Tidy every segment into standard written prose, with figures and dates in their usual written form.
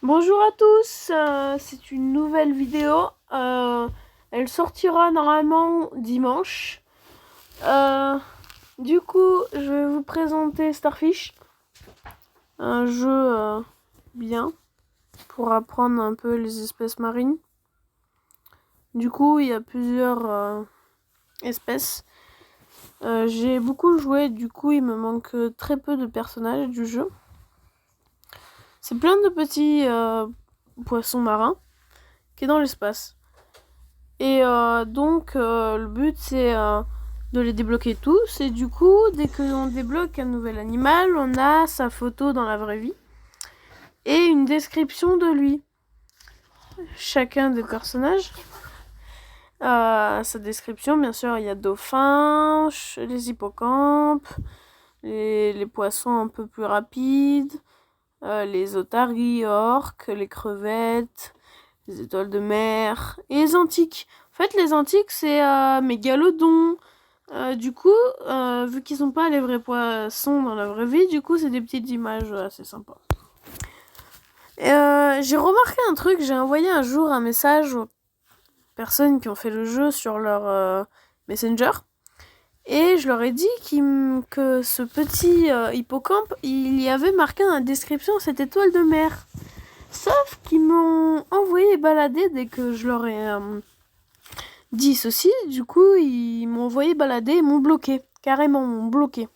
Bonjour à tous, c'est une nouvelle vidéo. Elle sortira normalement dimanche. Du coup, je vais vous présenter Starfish, un jeu bien pour apprendre un peu les espèces marines. Du coup, il y a plusieurs espèces. J'ai beaucoup joué, du coup, il me manque très peu de personnages du jeu. C'est plein de petits poissons marins qui est dans l'espace. Et donc, le but, c'est de les débloquer tous. Et du coup, dès que l'on débloque un nouvel animal, on a sa photo dans la vraie vie et une description de lui. Chacun des personnages a sa description. Bien sûr, il y a dauphin, les hippocampes, les poissons un peu plus rapides, les otaries, orques, les crevettes, les étoiles de mer et les antiques. En fait, les antiques, c'est mégalodon. Du coup, vu qu'ils n'ont pas les vrais poissons dans la vraie vie, du coup, c'est des petites images assez sympas. J'ai remarqué un truc, j'ai envoyé un jour un message aux personnes qui ont fait le jeu sur leur Messenger. Et je leur ai dit que ce petit hippocampe, il y avait marqué dans la description cette étoile de mer. Sauf qu'ils m'ont envoyé balader dès que je leur ai dit ceci. Du coup, ils m'ont envoyé balader et m'ont bloqué. Carrément, m'ont bloqué.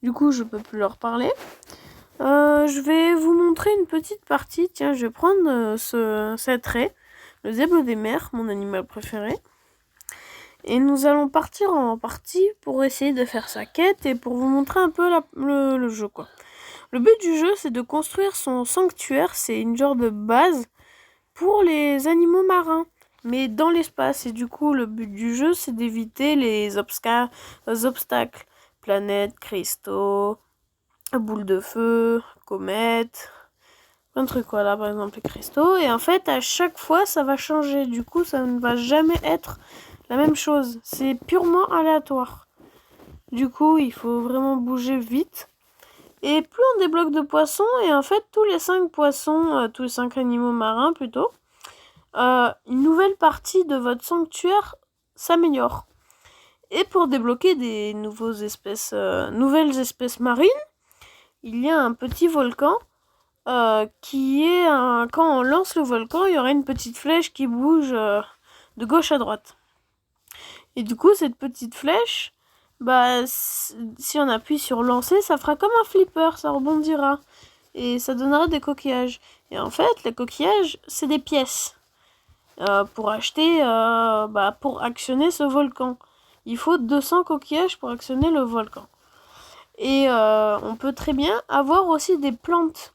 Du coup, je peux plus leur parler. Je vais vous montrer une petite partie. Tiens, je vais prendre cet trait. Le zèbre des mers, mon animal préféré. Et nous allons partir en partie pour essayer de faire sa quête et pour vous montrer un peu le jeu, quoi. Le but du jeu, c'est de construire son sanctuaire. C'est une genre de base pour les animaux marins, mais dans l'espace. Et du coup, le but du jeu, c'est d'éviter les obstacles. Planètes, cristaux, boules de feu, comètes, plein de trucs, voilà, par exemple les cristaux. Et en fait, à chaque fois, ça va changer. Du coup, ça ne va jamais être la même chose. C'est purement aléatoire. Du coup, il faut vraiment bouger vite. Et plus on débloque de poissons, et en fait, tous les 5 poissons, tous les 5 animaux marins plutôt, une nouvelle partie de votre sanctuaire s'améliore. Et pour débloquer des nouvelles espèces marines, il y a un petit volcan qui est quand on lance le volcan, il y aura une petite flèche qui bouge de gauche à droite. Et du coup, cette petite flèche, si on appuie sur lancer, ça fera comme un flipper, ça rebondira. Et ça donnera des coquillages. Et en fait, les coquillages, c'est des pièces. Pour acheter, pour actionner ce volcan. Il faut 200 coquillages pour actionner le volcan. Et on peut très bien avoir aussi des plantes.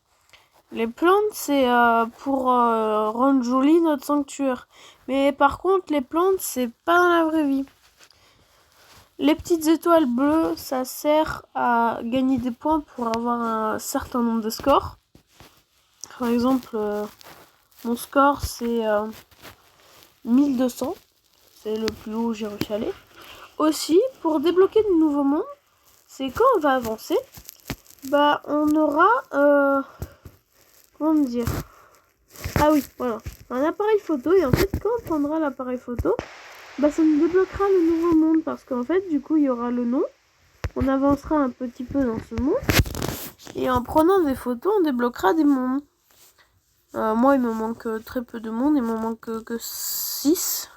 Les plantes, c'est pour rendre joli notre sanctuaire. Mais par contre, les plantes, c'est pas dans la vraie vie. Les petites étoiles bleues, ça sert à gagner des points pour avoir un certain nombre de scores. Par exemple, mon score, c'est 1200. C'est le plus haut où j'ai réussi à aller. Aussi, pour débloquer de nouveaux mondes, c'est quand on va avancer, on aura... comment dire ? Ah oui, voilà. Un appareil photo, et en fait, quand on prendra l'appareil photo, ça nous débloquera le nouveau monde, parce qu'en fait, du coup, il y aura le nom. On avancera un petit peu dans ce monde, et en prenant des photos, on débloquera des mondes. Moi, il me manque très peu de mondes, il me manque que 6.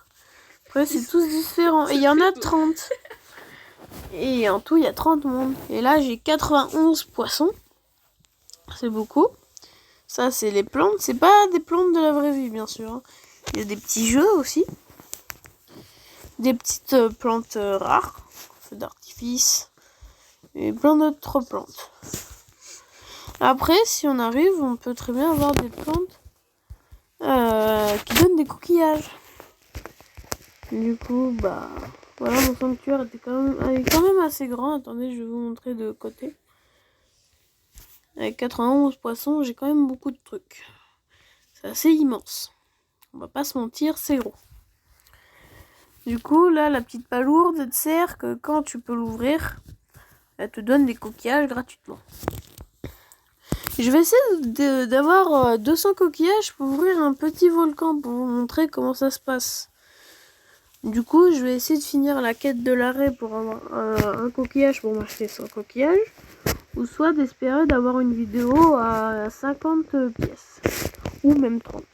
Après, c'est tous différents. Et il y en a 30. Et en tout, il y a 30 mondes. Et là, j'ai 91 poissons. C'est beaucoup. Ça, c'est les plantes. C'est pas des plantes de la vraie vie, bien sûr. Il y a des petits jeux aussi. Des petites plantes rares. Feux d'artifice. Et plein d'autres plantes. Après, si on arrive, on peut très bien avoir des plantes qui donnent des coquillages. Du coup, voilà, mon sanctuaire est quand même assez grand. Attendez, je vais vous montrer de côté. Avec 91 poissons, j'ai quand même beaucoup de trucs. C'est assez immense. On va pas se mentir, c'est gros. Du coup, là, la petite palourde, elle te sert que quand tu peux l'ouvrir, elle te donne des coquillages gratuitement. Je vais essayer d'avoir 200 coquillages pour ouvrir un petit volcan pour vous montrer comment ça se passe. Du coup, je vais essayer de finir la quête de l'arrêt pour avoir un coquillage pour m'acheter 100 coquillages. Ou soit d'espérer d'avoir une vidéo à 50 pièces. Ou même 30.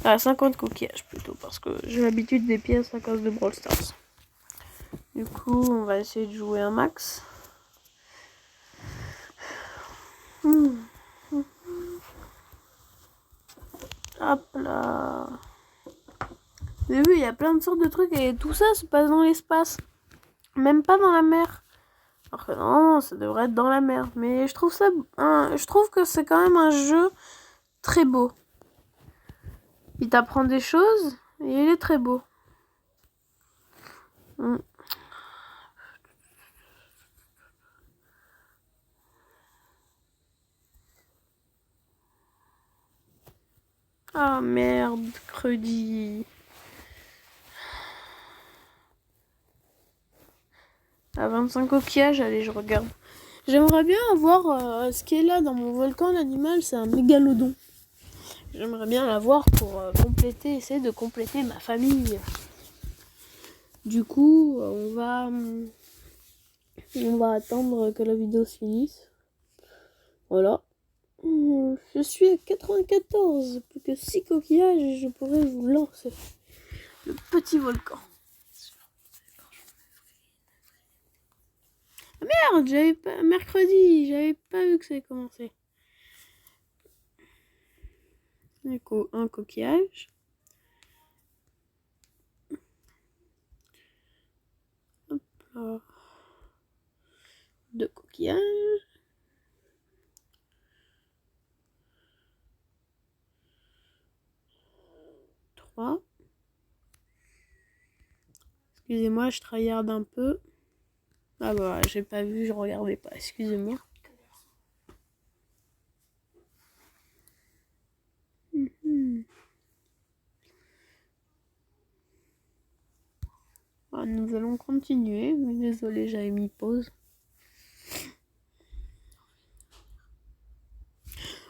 À 50 coquillages plutôt, parce que j'ai l'habitude des pièces à cause de Brawl Stars. Du coup, on va essayer de jouer un max. Hop là. Vous avez vu, il y a plein de sortes de trucs et tout ça se passe dans l'espace. Même pas dans la mer. Alors que non, ça devrait être dans la mer. Mais je trouve que c'est quand même un jeu très beau. Il t'apprend des choses et il est très beau. Ah merde, crudit. À 25 coquillages, allez, je regarde. J'aimerais bien avoir ce qui est là dans mon volcan, l'animal, c'est un mégalodon. J'aimerais bien l'avoir pour essayer de compléter ma famille. Du coup, on va attendre que la vidéo se finisse. Voilà. Je suis à 94, plus que 6 coquillages et je pourrais vous lancer le petit volcan. Ah merde, mercredi, j'avais pas vu que ça avait commencé. Du coup, un coquillage. Hop là. 2 coquillages. 3. Excusez-moi, je tryhard un peu. Ah bah, j'ai pas vu, je regardais pas, excusez-moi. Ah, nous allons continuer, mais désolé, j'avais mis pause.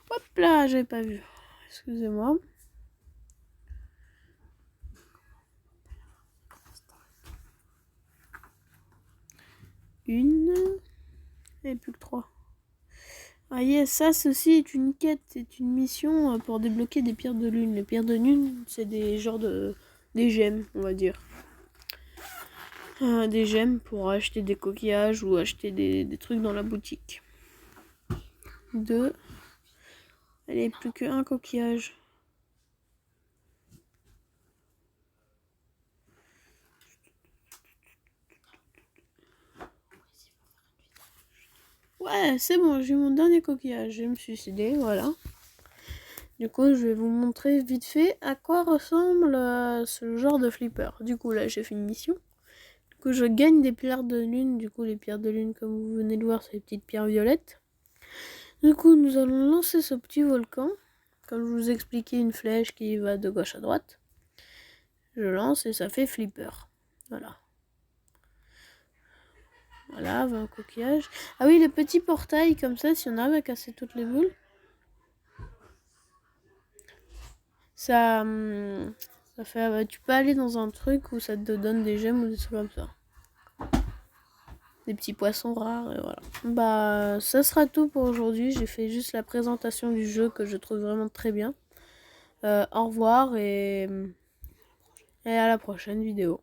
Hop là, j'avais pas vu. Excusez-moi. Une. Et plus que 3. Ah yes, ça ceci est une quête, c'est une mission pour débloquer des pierres de lune. Les pierres de lune, c'est des genres des gemmes, on va dire. Des gemmes pour acheter des coquillages ou acheter des trucs dans la boutique. 2. Allez, plus qu'un coquillage. Ouais, c'est bon, j'ai mon dernier coquillage. Je vais me suicider, voilà. Du coup, je vais vous montrer vite fait à quoi ressemble ce genre de flipper. Du coup, là, j'ai fait une mission. Du coup, je gagne des pierres de lune. Du coup, les pierres de lune, comme vous venez de voir, c'est les petites pierres violettes. Du coup, nous allons lancer ce petit volcan. Comme je vous expliquais, une flèche qui va de gauche à droite. Je lance et ça fait flipper. Voilà. Voilà, 20 coquillages. Ah oui, le petit portail comme ça, si on arrive à casser toutes les boules. Ça fait... tu peux aller dans un truc où ça te donne des gemmes ou des trucs comme ça. Des petits poissons rares et voilà. Bah, ça sera tout pour aujourd'hui. J'ai fait juste la présentation du jeu que je trouve vraiment très bien. Au revoir et à la prochaine vidéo.